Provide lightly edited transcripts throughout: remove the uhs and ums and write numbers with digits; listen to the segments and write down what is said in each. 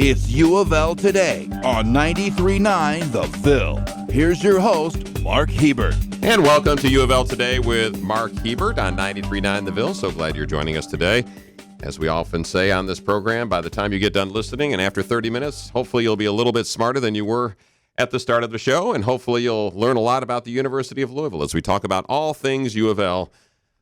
It's U of L Today on 93.9 The Ville. Here's your host, Mark Hebert. And welcome to U of L Today with Mark Hebert on 93.9 The Ville. So glad you're joining us today. As we often say on this program, by the time you get done listening and after 30 minutes, hopefully you'll be a little bit smarter than you were at the start of the show, and hopefully you'll learn a lot about the University of Louisville as we talk about all things U of L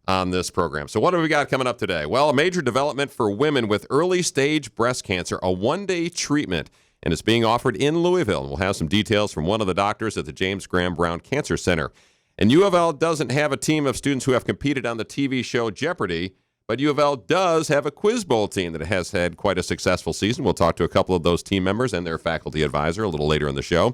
on this program. So what have we got coming up today? Well, a major development for women with early-stage breast cancer, a one-day treatment, and it's being offered in Louisville. We'll have some details from one of the doctors at the James Graham Brown Cancer Center. And U of L doesn't have a team of students who have competed on the TV show Jeopardy, but U of L does have a Quiz Bowl team that has had quite a successful season. We'll talk to a couple of those team members and their faculty advisor a little later in the show.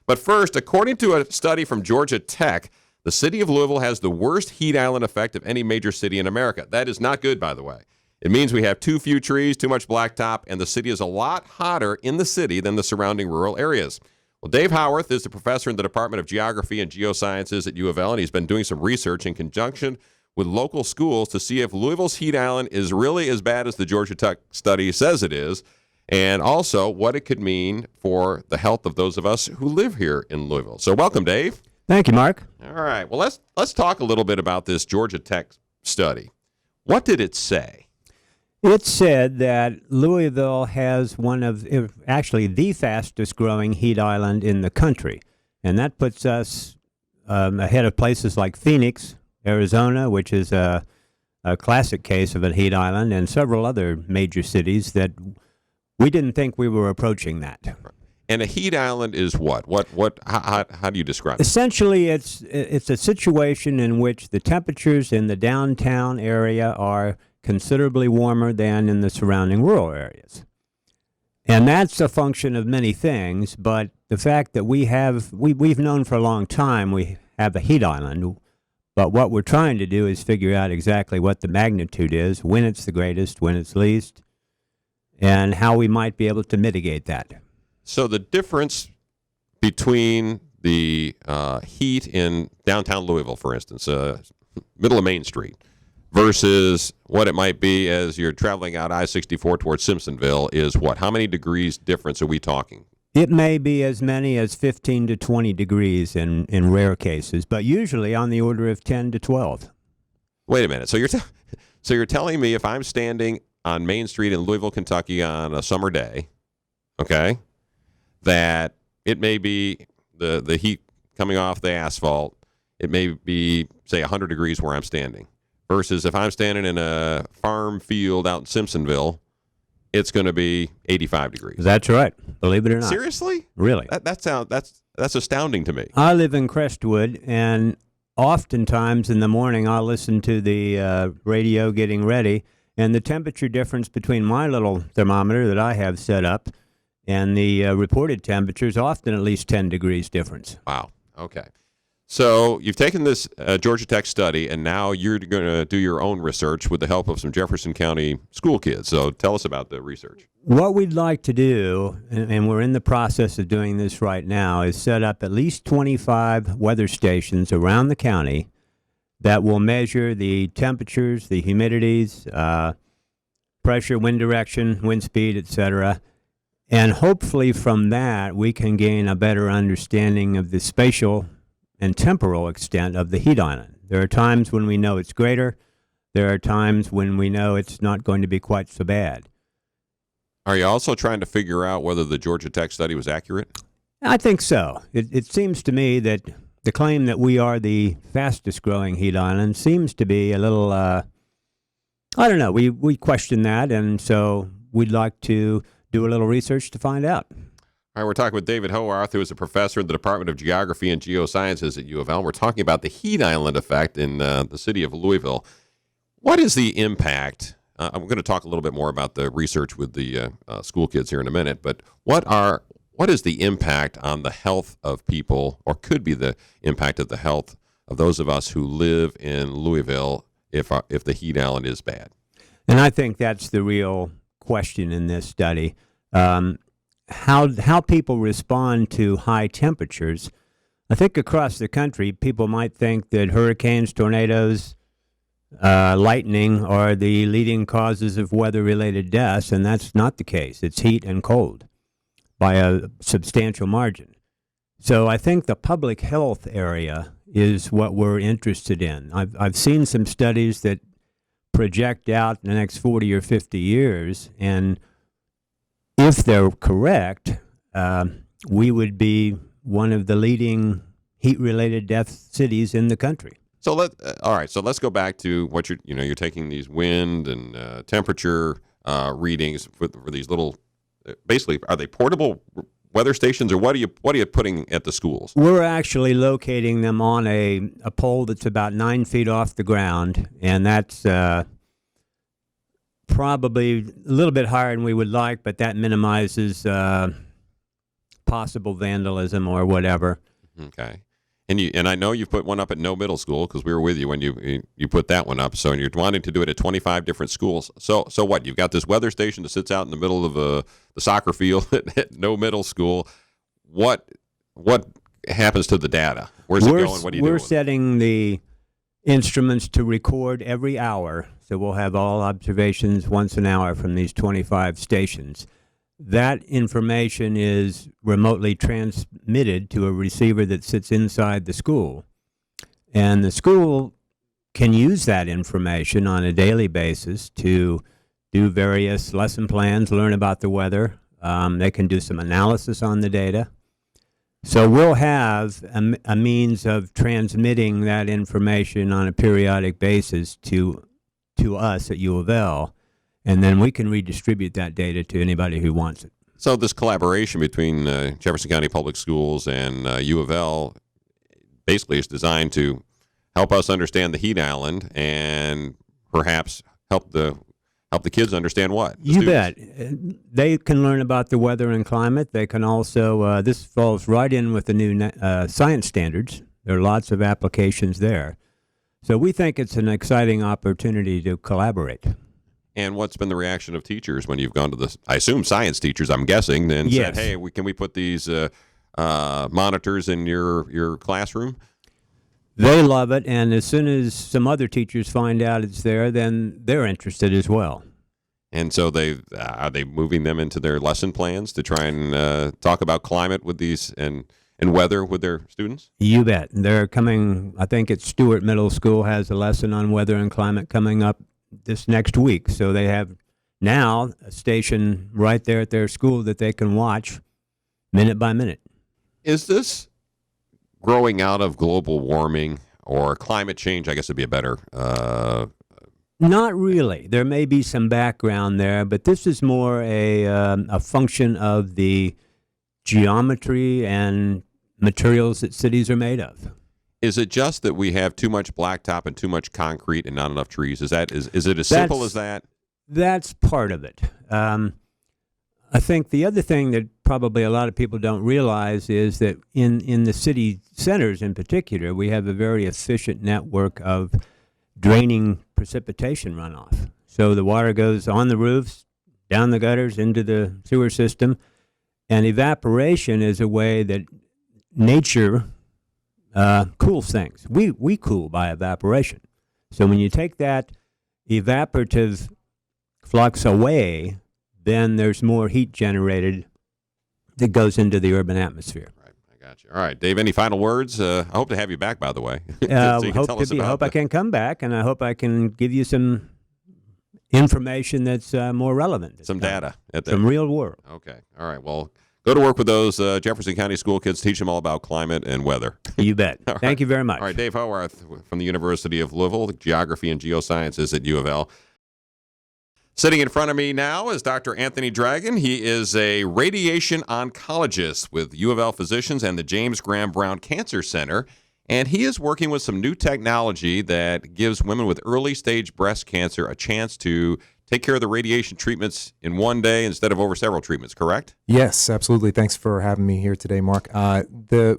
But first, according to a study from Georgia Tech, the city of Louisville has the worst heat island effect of any major city in America. That is not good, by the way. It means we have too few trees, too much blacktop, and the city is a lot hotter in the city than the surrounding rural areas. Well, Dave Howarth is the professor in the Department of Geography and Geosciences at U of L, and he's been doing some research in conjunction with local schools to see if Louisville's heat island is really as bad as the Georgia Tech study says it is, and also what it could mean for the health of those of us who live here in Louisville. So welcome, Dave. Thank you, Mark. All right. Well, let's talk a little bit about this Georgia Tech study. What did it say? It said that Louisville has one of, actually the fastest growing heat island in the country. And that puts us ahead of places like Phoenix, Arizona, which is a classic case of a heat island, and several other major cities that we didn't think we were approaching that. And a heat island is what? How do you describe it? Essentially, it's a situation in which the temperatures in the downtown area are considerably warmer than in the surrounding rural areas. And that's a function of many things, but the fact that we've known for a long time we have a heat island, but what we're trying to do is figure out exactly what the magnitude is, when it's the greatest, when it's least, and how we might be able to mitigate that. So the difference between the heat in downtown Louisville, for instance, middle of Main Street, versus what it might be as you're traveling out I-64 towards Simpsonville is what? How many degrees difference are we talking? It may be as many as 15 to 20 degrees in rare cases, but usually on the order of 10 to 12. Wait a minute. So you're telling me if I'm standing on Main Street in Louisville, Kentucky on a summer day, okay, that it may be the heat coming off the asphalt, it may be, say, 100 degrees where I'm standing, versus if I'm standing in a farm field out in Simpsonville, it's going to be 85 degrees. That's right, believe it or not. Seriously? Really? That's astounding to me. I live in Crestwood, and oftentimes in the morning I'll listen to the radio getting ready, and the temperature difference between my little thermometer that I have set up and the reported temperature is often at least 10 degrees difference. Wow. Okay. So you've taken this Georgia Tech study, and now you're going to do your own research with the help of some Jefferson County school kids. So tell us about the research. What we'd like to do, and we're in the process of doing this right now, is set up at least 25 weather stations around the county that will measure the temperatures, the humidities, pressure, wind direction, wind speed, etc. And hopefully from that, we can gain a better understanding of the spatial and temporal extent of the heat island. There are times when we know it's greater. There are times when we know it's not going to be quite so bad. Are you also trying to figure out whether the Georgia Tech study was accurate? I think so. It seems to me that the claim that we are the fastest growing heat island seems to be a little, I don't know, we question that, and so we'd like to do a little research to find out. All right, we're talking with David Howarth, who is a professor in the Department of Geography and Geosciences at U of L. We're talking about the heat island effect in the city of Louisville. What is the impact? I'm going to talk a little bit more about the research with the school kids here in a minute, but what is the impact on the health of people, or could be the impact of the health of those of us who live in Louisville if the heat island is bad? And I think that's the real question in this study. How people respond to high temperatures. I think across the country, people might think that hurricanes, tornadoes, lightning are the leading causes of weather-related deaths, and that's not the case. It's heat and cold. by a substantial margin. So I think the public health area is what we're interested in. I've seen some studies that project out in the next 40 or 50 years, and if they're correct, we would be one of the leading heat-related death cities in the country. So all right. So let's go back to what you're taking these wind and temperature readings for these little. Basically, are they portable weather stations, or what are you putting at the schools? We're actually locating them on a pole that's about 9 feet off the ground, and that's probably a little bit higher than we would like, but that minimizes possible vandalism or whatever. Okay. And I know you put one up at No Middle School because we were with you when you put that one up. So you're wanting to do it at 25 different schools. So what? You've got this weather station that sits out in the middle of the soccer field at No Middle School. What happens to the data? Where's it going? What do you do? We're setting the instruments to record every hour. So we'll have all observations once an hour from these 25 stations. That information is remotely transmitted to a receiver that sits inside the school. And the school can use that information on a daily basis to do various lesson plans, learn about the weather. They can do some analysis on the data. So we'll have a means of transmitting that information on a periodic basis to us at UofL. And then we can redistribute that data to anybody who wants it. So this collaboration between Jefferson County Public Schools and UofL basically is designed to help us understand the heat island and perhaps help the kids understand what? You bet. They can learn about the weather and climate. They can also, this falls right in with the new science standards. There are lots of applications there. So we think it's an exciting opportunity to collaborate. And what's been the reaction of teachers when you've gone to the, I assume science teachers, I'm guessing, and yes. said, hey, can we put these monitors in your classroom? They love it, and as soon as some other teachers find out it's there, then they're interested as well. And so are they moving them into their lesson plans to try and talk about climate with these and weather with their students? You bet. They're coming, I think it's Stewart Middle School has a lesson on weather and climate coming up this next week. So they have now a station right there at their school that they can watch minute by minute. Is this growing out of global warming or climate change? I guess would be a better... Not really. There may be some background there, but this is more a function of the geometry and materials that cities are made of. Is it just that we have too much blacktop and too much concrete and not enough trees? Is it as simple as that? That's part of it. I think the other thing that probably a lot of people don't realize is that in the city centers in particular, we have a very efficient network of draining precipitation runoff. So the water goes on the roofs, down the gutters, into the sewer system, and evaporation is a way that nature cools things. We cool by evaporation. So when you take that evaporative flux away, then there's more heat generated that goes into the urban atmosphere. Right, I got you. All right, Dave, any final words? I hope to have you back, by the way. Hope I can come back, and I hope I can give you some information that's more relevant. Some data. Some real world. Okay. All right. Well, go to work with those Jefferson County school kids. Teach them all about climate and weather. You bet. Thank you very much. All right, Dave Howarth from the University of Louisville, Geography and Geosciences at UofL. Sitting in front of me now is Dr. Anthony Dragun. He is a radiation oncologist with UofL Physicians and the James Graham Brown Cancer Center, and he is working with some new technology that gives women with early-stage breast cancer a chance to take care of the radiation treatments in one day instead of over several treatments, correct? Yes, absolutely. Thanks for having me here today, Mark. The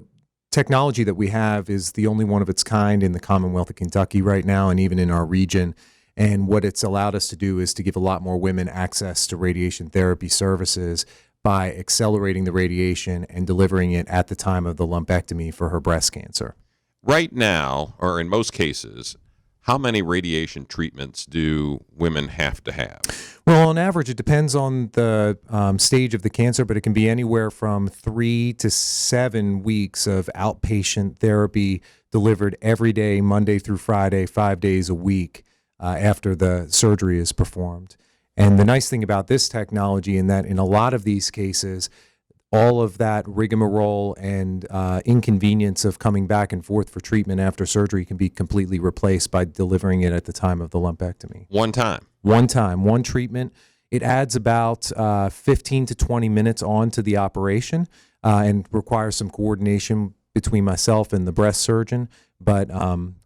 technology that we have is the only one of its kind in the Commonwealth of Kentucky right now and even in our region. And what it's allowed us to do is to give a lot more women access to radiation therapy services by accelerating the radiation and delivering it at the time of the lumpectomy for her breast cancer. Right now, or in most cases, How many radiation treatments do women have to have? Well, on average, it depends on the stage of the cancer, but it can be anywhere from 3 to 7 weeks of outpatient therapy delivered every day, Monday through Friday, 5 days a week after the surgery is performed. And the nice thing about this technology in that in a lot of these cases, all of that rigmarole and inconvenience of coming back and forth for treatment after surgery can be completely replaced by delivering it at the time of the lumpectomy. One time, one treatment. It adds about 15 to 20 minutes on to the operation and requires some coordination between myself and the breast surgeon. But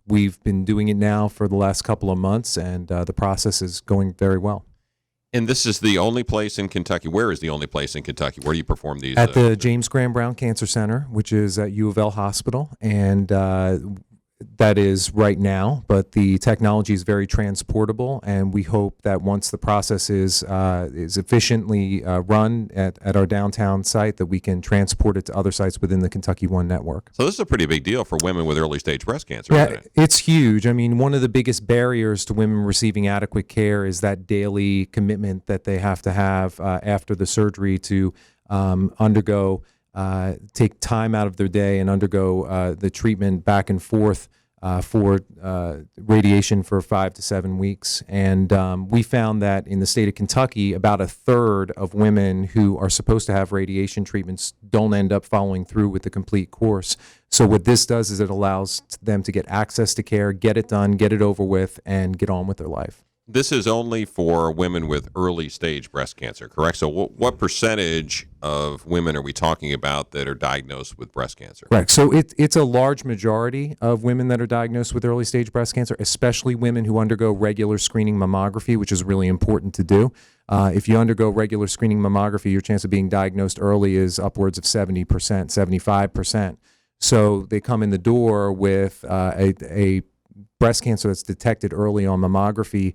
we've been doing it now for the last couple of months, and the process is going very well. And this is the only place in Kentucky. Where is the only place in Kentucky? Where do you perform these? At the James Graham Brown Cancer Center, which is at UofL Hospital, and that is right now. But the technology is very transportable, and we hope that once the process is efficiently run at our downtown site, that we can transport it to other sites within the Kentucky One network. So this is a pretty big deal for women with early stage breast cancer, Yeah, isn't it? it's huge. I mean, one of the biggest barriers to women receiving adequate care is that daily commitment that they have to have after the surgery to take time out of their day and undergo the treatment back and forth for radiation for 5 to 7 weeks. And we found that in the state of Kentucky, about a third of women who are supposed to have radiation treatments don't end up following through with the complete course. So what this does is it allows them to get access to care, get it done, get it over with, and get on with their life. This is only for women with early stage breast cancer, correct? So what percentage of women are we talking about that are diagnosed with breast cancer? Correct. So it's a large majority of women that are diagnosed with early stage breast cancer, especially women who undergo regular screening mammography, which is really important to do. If you undergo regular screening mammography, your chance of being diagnosed early is upwards of 70%, 75%. So they come in the door with a breast cancer that's detected early on mammography.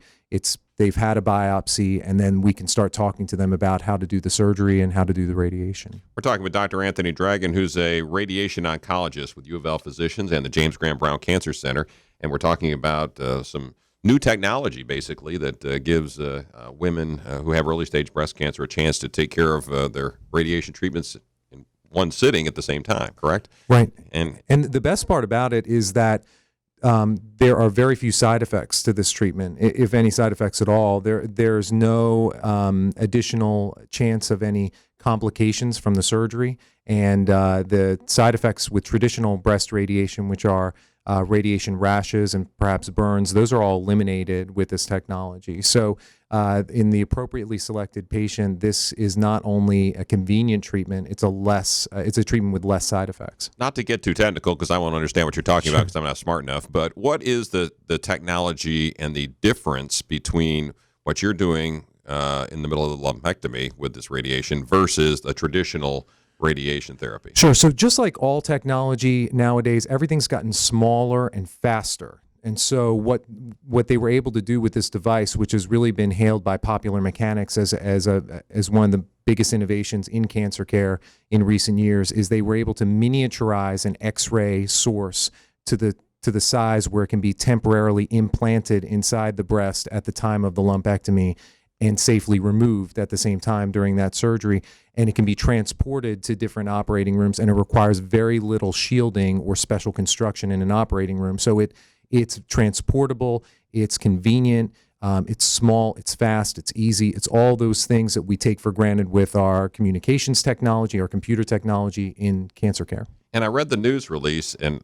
They've had a biopsy, and then we can start talking to them about how to do the surgery and how to do the radiation. We're talking with Dr. Anthony Dragun, who's a radiation oncologist with UofL Physicians and the James Graham Brown Cancer Center, and we're talking about some new technology, basically, that gives women who have early stage breast cancer a chance to take care of their radiation treatments in one sitting at the same time, correct? Right. And the best part about it is that there are very few side effects to this treatment, if any side effects at all. There's no additional chance of any complications from the surgery, and the side effects with traditional breast radiation, which are radiation rashes and perhaps burns, those are all eliminated with this technology. So in the appropriately selected patient, this is not only a convenient treatment, it's a treatment with less side effects. not to get too technical, because I won't understand what you're talking about because I'm not smart enough, but what is the technology and the difference between what you're doing in the middle of the lumpectomy with this radiation versus a traditional radiation therapy? Sure. So just like all technology nowadays, everything's gotten smaller and faster. And so what they were able to do with this device, which has really been hailed by popular mechanics as one of the biggest innovations in cancer care in recent years, is they were able to miniaturize an X-ray source to the size where it can be temporarily implanted inside the breast at the time of the lumpectomy and safely removed at the same time during that surgery. And it can be transported to different operating rooms, and it requires very little shielding or special construction in an operating room. So it's transportable, it's convenient, it's small, it's fast, it's easy. It's all those things that we take for granted with our communications technology, our computer technology in cancer care. And I read the news release, and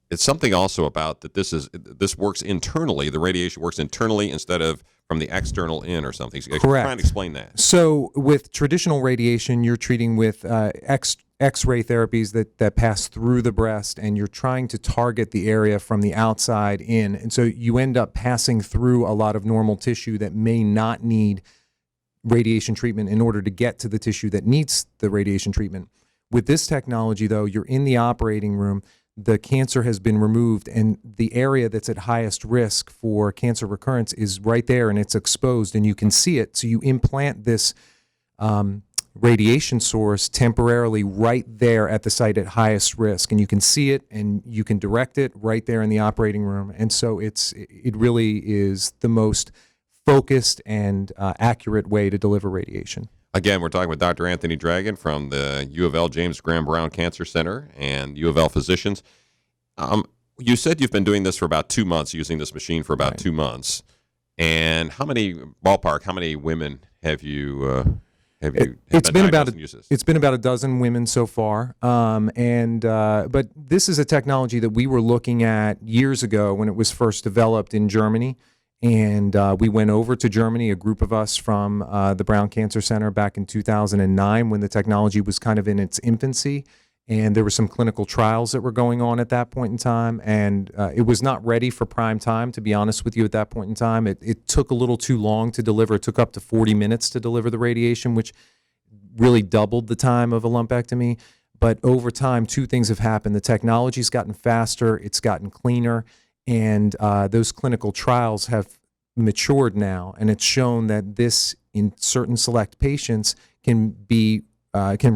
it's something also about that this works internally. The radiation works internally instead of from the external in or something. So Correct. Try and explain that. So with traditional radiation, you're treating with X-ray therapies that pass through the breast, and you're trying to target the area from the outside in. And so you end up passing through a lot of normal tissue that may not need radiation treatment in order to get to the tissue that needs the radiation treatment. With this technology, though, you're in the operating room, the cancer has been removed, and the area that's at highest risk for cancer recurrence is right there, and it's exposed, and you can see it. So you implant this radiation source temporarily right there at the site at highest risk, and you can see it and you can direct it right there in the operating room. And so it really is the most focused and accurate way to deliver radiation. Again, we're talking with Dr. Anthony Dragun from the UofL James Graham Brown Cancer Center and UofL physicians. You said you've been doing this for about 2 months, using this machine for about 2 months. And how many women have you It's been about a dozen women so far, but this is a technology that we were looking at years ago when it was first developed in Germany, and we went over to Germany, a group of us from the Brown Cancer Center, back in 2009 when the technology was kind of in its infancy, and there were some clinical trials that were going on at that point in time, and it was not ready for prime time, to be honest with you, at that point in time. It took a little too long to deliver. It took up to 40 minutes to deliver the radiation, which really doubled the time of a lumpectomy. But over time, two things have happened. The technology's gotten faster, it's gotten cleaner, and those clinical trials have matured now, and it's shown that this, in certain select patients, can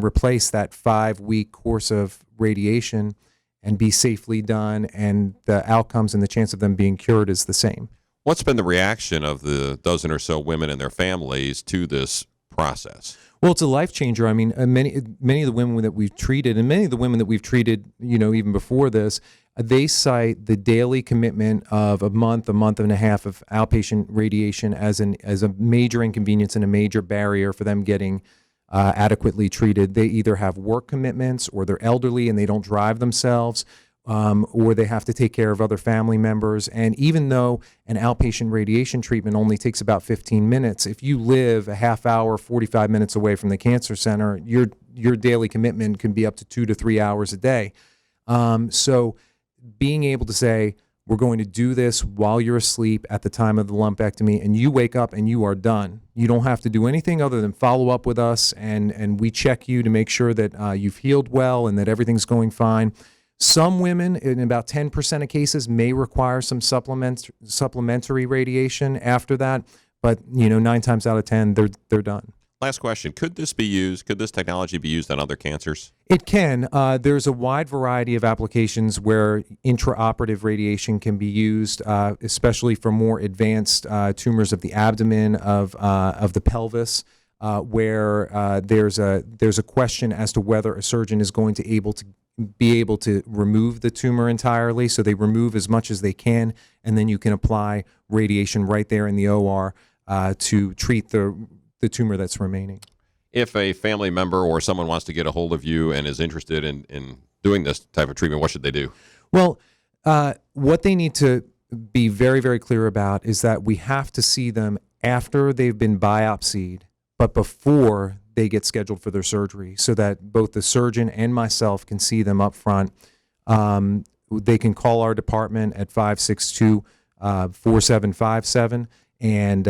replace that 5-week course of radiation and be safely done, and the outcomes and the chance of them being cured is the same. What's been the reaction of the dozen or so women and their families to this process? Well, it's a life changer. I mean, many of the women that we've treated, and many of the women that we've treated, even before this, they cite the daily commitment of a month and a half of outpatient radiation as a major inconvenience and a major barrier for them getting adequately treated. They either have work commitments, or they're elderly and they don't drive themselves, or they have to take care of other family members. And even though an outpatient radiation treatment only takes about 15 minutes, if you live a half hour, 45 minutes away from the cancer center, your daily commitment can be up to 2 to 3 hours a day. So being able to say, we're going to do this while you're asleep at the time of the lumpectomy, and you wake up and you are done. You don't have to do anything other than follow up with us, and we check you to make sure that you've healed well and that everything's going fine. Some women, in about 10% of cases, may require some supplementary radiation after that, but 9 times out of 10, they're done. Last question. Could this technology be used on other cancers? It can. There's a wide variety of applications where intraoperative radiation can be used, especially for more advanced tumors of the abdomen, of the pelvis, where there's a question as to whether a surgeon is going to be able to remove the tumor entirely. So they remove as much as they can, and then you can apply radiation right there in the OR to treat the tumor that's remaining. If a family member or someone wants to get a hold of you and is interested in doing this type of treatment, what should they do? Well, what they need to be very, very clear about is that we have to see them after they've been biopsied, but before they get scheduled for their surgery, so that both the surgeon and myself can see them up front. They can call our department at 562-4757 and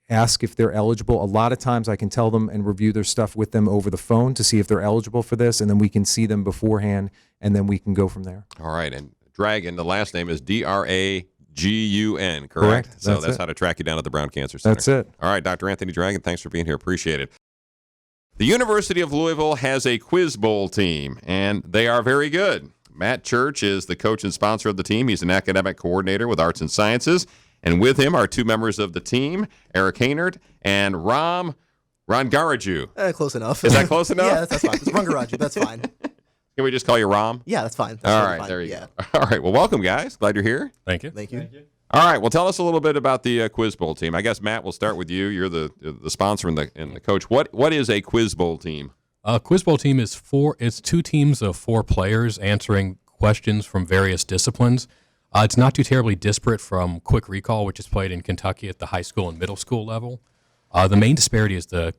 ask if they're eligible. A lot of times I can tell them and review their stuff with them over the phone to see if they're eligible for this, and then we can see them beforehand, and then we can go from there. All right. And Dragun, the last name is Dragun, correct? Correct. So that's how to track you down at the Brown Cancer Center. That's it. All right, Dr. Anthony Dragun, thanks for being here. Appreciate it. The University of Louisville has a Quiz Bowl team, and they are very good. Matt Church is the coach and sponsor of the team. He's an academic coordinator with Arts and Sciences. And with him are 2 members of the team, Eric Haynard and Ram Rangaraju. Close enough. Is that close enough? Yeah, that's fine. It's Rangaraju. That's fine. Can we just call you Ram? Yeah, that's fine. All right, there you go. All right, well, welcome, guys. Glad you're here. Thank you. Thank you. All right, well, tell us a little bit about the Quiz Bowl team. I guess, Matt, we'll start with you. You're the sponsor and the coach. What is a Quiz Bowl team? Quiz Bowl team is 2 teams of 4 players answering questions from various disciplines. It's not too terribly disparate from Quick Recall, which is played in Kentucky at the high school and middle school level. The main disparity is the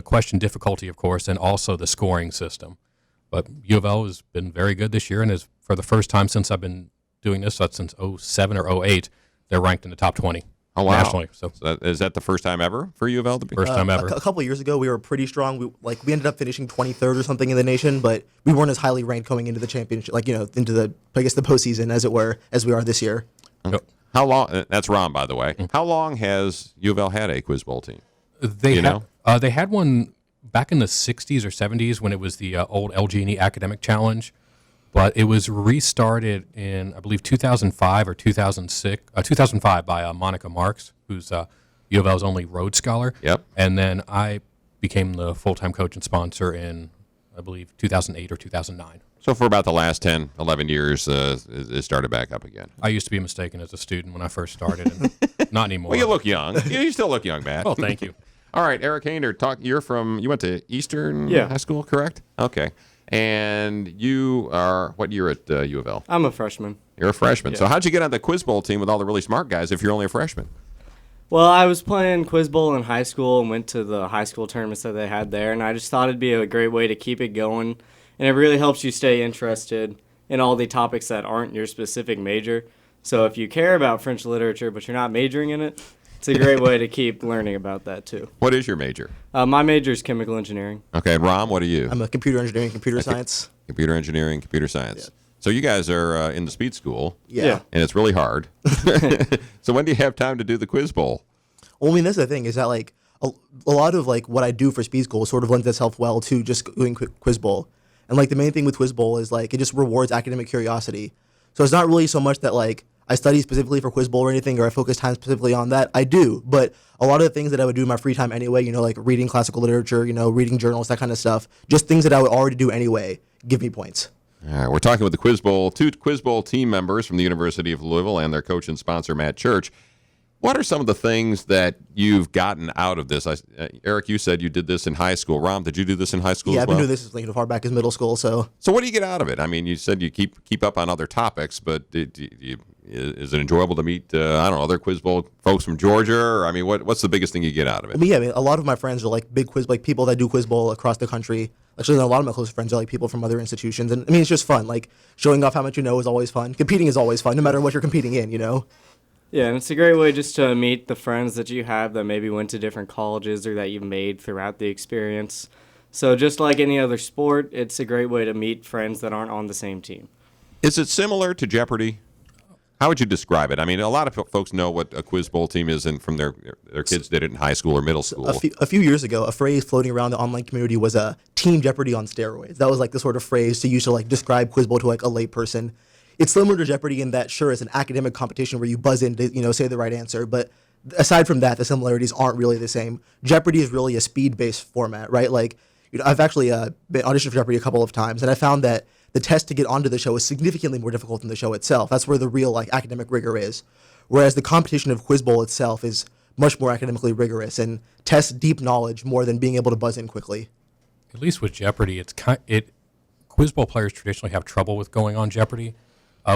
question difficulty, of course, and also the scoring system. But UofL has been very good this year, and is, for the first time since I've been doing this, since 2007 or 2008, they're ranked in the top 20 nationally. So is that the first time ever for UofL to be? First time ever. A couple of years ago, we were pretty strong. We ended up finishing 23rd or something in the nation, but we weren't as highly ranked going into the championship, into the postseason, as it were, as we are this year. Yep. How long? That's Ron, by the way. How long has UofL had a Quiz Bowl team? They had one back in the 60s or 70s when it was the old LG&E Academic Challenge, but it was restarted in, I believe, 2005 or 2005 by Monica Marks, who's U of L's only Rhodes Scholar. Yep. And then I became the full-time coach and sponsor in, I believe, 2008 or 2009. So for about the last 10, 11 years, it started back up again. I used to be mistaken as a student when I first started, and not anymore. Well, you look young. You still look young, Matt. Well, thank you. All right, Eric Hainer, you went to Eastern High School, correct? Okay. And you are, what year at U of L? I'm a freshman. You're a freshman. So how'd you get on the Quiz Bowl team with all the really smart guys if you're only a freshman? Well, I was playing Quiz Bowl in high school and went to the high school tournaments that they had there, and I just thought it'd be a great way to keep it going. And it really helps you stay interested in all the topics that aren't your specific major. So if you care about French literature but you're not majoring in it, it's a great way to keep learning about that too. What is your major? My major is chemical engineering. Okay, and Rom, what are you? I'm a computer engineering, computer science. Computer engineering, computer science. Yeah. So you guys are in the speed school. Yeah. And it's really hard. So when do you have time to do the Quiz Bowl? Well, I mean, that's the thing is that like a lot of like what I do for speed school sort of lends itself well to just doing Quiz Bowl. And like the main thing with Quiz Bowl is like it just rewards academic curiosity. So it's not really so much that like I study specifically for Quiz Bowl or anything, or I focus time specifically on that. I do, but a lot of the things that I would do in my free time anyway, like reading classical literature, reading journals, that kind of stuff, just things that I would already do anyway, give me points. All right, we're talking with the Quiz Bowl, two Quiz Bowl team members from the University of Louisville and their coach and sponsor, Matt Church. What are some of the things that you've gotten out of this? Eric, you said you did this in high school. Rom, did you do this in high school Yeah, as I've well? been doing this as far back as middle school. So what do you get out of it? I mean, you said you keep up on other topics, but is it enjoyable to meet, other Quiz Bowl folks from Georgia? Or, I mean, what's the biggest thing you get out of it? I mean, a lot of my friends are like big quiz, like people that do Quiz Bowl across the country. Actually, a lot of my close friends are like people from other institutions. And I mean, it's just fun. Like showing off how much you know is always fun. Competing is always fun, no matter what you're competing in, Yeah, and it's a great way just to meet the friends that you have that maybe went to different colleges or that you've made throughout the experience. So just like any other sport, it's a great way to meet friends that aren't on the same team. Is it similar to Jeopardy? How would you describe it? I mean, a lot of folks know what a Quiz Bowl team is, and from their kids did it in high school or middle school. A few years ago, a phrase floating around the online community was Team Jeopardy on steroids. That was like the sort of phrase to use to like describe Quiz Bowl to like a lay person. It's similar to Jeopardy in that, sure, it's an academic competition where you buzz in to, say the right answer. But aside from that, the similarities aren't really the same. Jeopardy is really a speed-based format, right? Like, I've actually been auditioned for Jeopardy a couple of times, and I found that the test to get onto the show is significantly more difficult than the show itself. That's where the real like academic rigor is. Whereas the competition of Quiz Bowl itself is much more academically rigorous and tests deep knowledge more than being able to buzz in quickly. At least with Jeopardy, Quiz Bowl players traditionally have trouble with going on Jeopardy.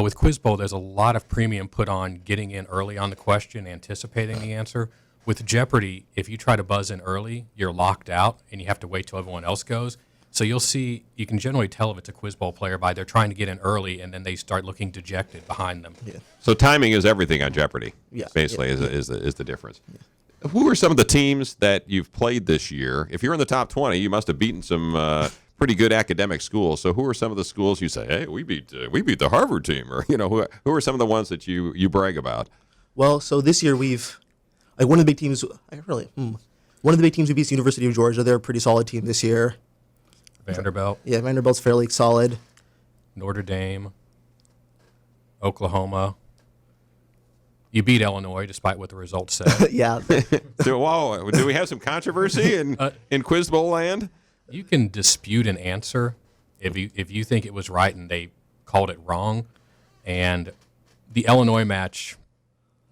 With Quiz Bowl, there's a lot of premium put on getting in early on the question, anticipating the answer. With Jeopardy, if you try to buzz in early, you're locked out, and you have to wait till everyone else goes. So you can generally tell if it's a Quiz Bowl player by they're trying to get in early, and then they start looking dejected behind them. Yeah. So timing is everything on Jeopardy. Yeah. Basically, is the difference. Yeah. Who are some of the teams that you've played this year? If you're in the top 20, you must have beaten some pretty good academic schools. So who are some of the schools you say, hey, we beat the Harvard team, or who are some of the ones that you brag about? Well, so this year we've like one of the big teams. One of the big teams we beat is the University of Georgia. They're a pretty solid team this year. Vanderbilt. Yeah, Vanderbilt's fairly solid. Notre Dame. Oklahoma. You beat Illinois, despite what the results said. Yeah. So, do we have some controversy in Quiz Bowl land? You can dispute an answer if you think it was right and they called it wrong. And the Illinois match,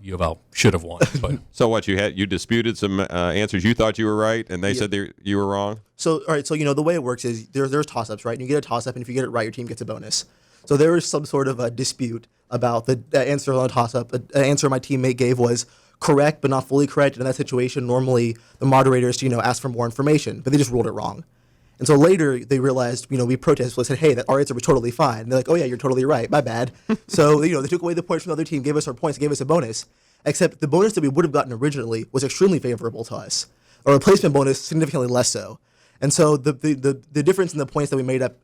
U of L should have won. But So what, you disputed some answers you thought you were right, and they said you were wrong? So, all right, so, the way it works is there's toss-ups, right? And you get a toss-up, and if you get it right, your team gets a bonus. So there was some sort of a dispute about the answer on a toss-up. The answer my teammate gave was correct, but not fully correct. And in that situation, normally the moderators, ask for more information, but they just ruled it wrong. And so later they realized, we protested, we said, hey, our answer was totally fine. And they're like, oh yeah, you're totally right, my bad. So, they took away the points from the other team, gave us our points, gave us a bonus. Except the bonus that we would have gotten originally was extremely favorable to us. A replacement bonus significantly less so. And so the difference in the points that we made up,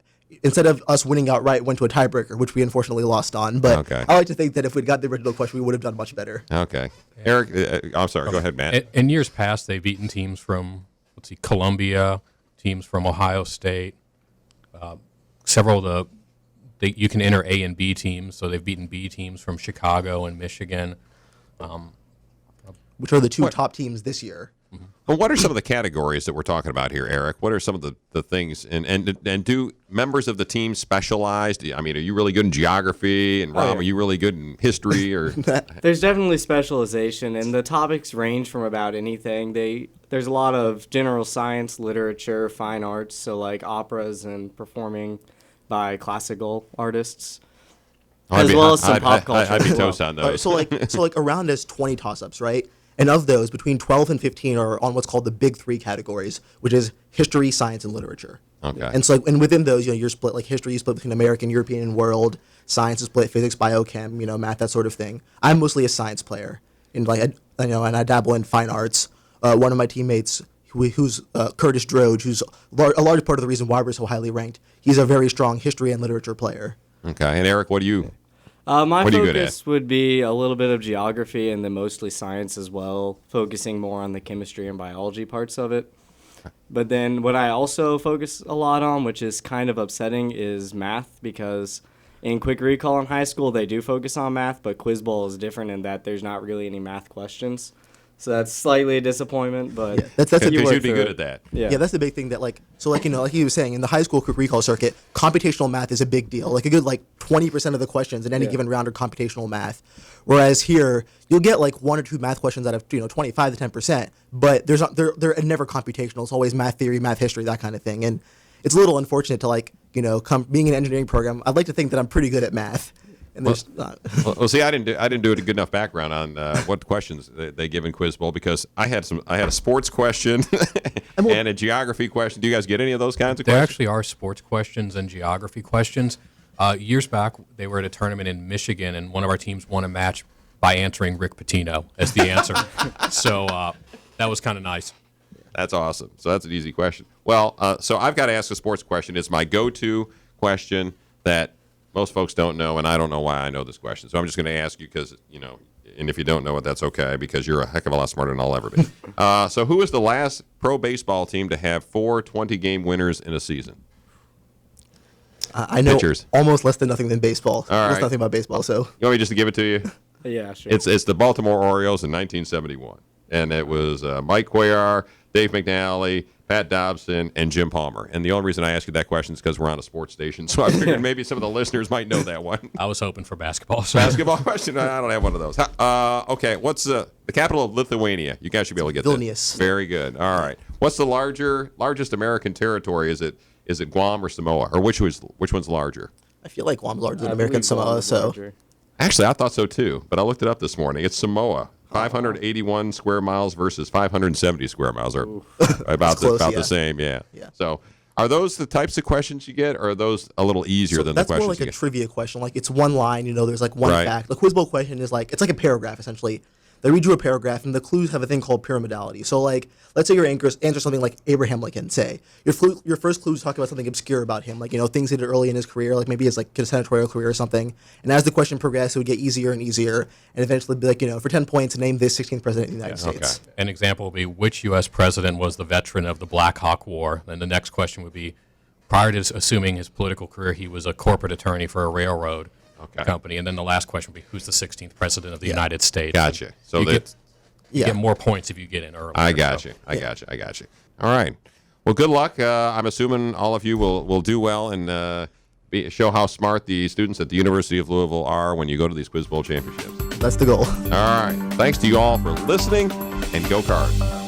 instead of us winning outright, went to a tiebreaker, which we unfortunately lost on. But Okay. I like to think that if we'd got the original question, we would have done much better. Okay. Eric, I'm sorry, go ahead, Matt. in years past, they've beaten teams from, Columbia, teams from Ohio State. Several of you can enter A and B teams, so they've beaten B teams from Chicago and Michigan. Which are the two top teams this year. Well, what are some of the categories that we're talking about here, Eric? What are some of the things? And do members of the team specialize? I mean, are you really good in geography? And Rob, are you really good in history? Or There's definitely specialization, and the topics range from about anything. There's a lot of general science, literature, fine arts, so like operas and performing by classical artists, as well as some pop culture. I'd be as well. toast on those. So like around is 20 toss-ups, right? And of those, between 12 and 15 are on what's called the big three categories, which is history, science, and literature. Okay. And so, and within those, you're split. Like history is split between American, European, and world. Science is split, physics, biochem, math, that sort of thing. I'm mostly a science player, and and I dabble in fine arts. One of my teammates, who's Curtis Droge, who's a large part of the reason why we're so highly ranked. He's a very strong history and literature player. Okay. And Eric, what do you? My What are you good focus would be a little bit of geography and then mostly science as well, focusing more on the chemistry and biology parts of it. But then what I also focus a lot on, which is kind of upsetting, is math, because in Quick Recall in high school, they do focus on math, but Quiz Bowl is different in that there's not really any math questions. So that's slightly a disappointment, but that's Because you you'd be good at that. Yeah, that's the big thing that like he was saying in the high school quick recall circuit, computational math is a big deal. Like a good 20% of the questions in any given round are computational math. Whereas here you'll get like one or two math questions out of 25 to 10%, but they're never computational. It's always math theory, math history, that kind of thing. And it's a little unfortunate to being in an engineering program. I'd like to think that I'm pretty good at math. And there's not. Well, see, I didn't do a good enough background on what questions they give in Quiz Bowl, because I had a sports question and a geography question. Do you guys get any of those kinds of There questions? actually are sports questions and geography questions. Years back, they were at a tournament in Michigan, and one of our teams won a match by answering Rick Pitino as the answer. So that was kind of nice. That's awesome. So that's an easy question. Well, so I've got to ask a sports question. It's my go-to question that most folks don't know, and I don't know why I know this question. So I'm just going to ask you because, and if you don't know it, that's okay, because you're a heck of a lot smarter than I'll ever be. So who was the last pro baseball team to have 4 20-game winners in a season? I know Pitchers. almost less than nothing than baseball. All right. Less nothing about baseball, so. You want me just to give it to you? Yeah, sure. It's the Baltimore Orioles in 1971. And it was Mike Cuellar, Dave McNally, Pat Dobson, and Jim Palmer. And the only reason I ask you that question is because we're on a sports station, so I figured maybe some of the listeners might know that one. I was hoping for basketball. So. Basketball question? I don't have one of those. Okay, what's the capital of Lithuania? You guys should be able to get Vilnius. this. Very good. All right. What's the largest American territory? Is it Guam or Samoa? Or which one's larger? I feel like Guam's larger than I American believe Samoa, Guam is so. larger. Actually, I thought so too, but I looked it up this morning. It's Samoa. 581 square miles versus 570 square miles are about close, the same. Yeah. Yeah. So, are those the types of questions you get, or are those a little easier than the That's questions more like you a get? trivia question. Like it's one line, there's like one Right. fact. The Quiz Bowl question is it's like a paragraph essentially. They read you a paragraph, and the clues have a thing called pyramidality. So, let's say your answer something like Abraham Lincoln. Say your first clue is talking about something obscure about him, things he did early in his career, like maybe his senatorial career or something. And as the question progressed, it would get easier and easier, and eventually be for 10 points, name this 16th president of the United States. An example would be, which U.S. president was the veteran of the Black Hawk War? Then the next question would be, prior to assuming his political career, he was a corporate attorney for a railroad company. And then the last question would be, who's the 16th president of the United States? Gotcha. So you that get more points if you get in early. I got you. I got you. All right. Well, good luck. I'm assuming all of you will do well and show how smart the students at the University of Louisville are when you go to these Quiz Bowl championships. That's the goal. All right. Thanks to you all for listening, and go Cards.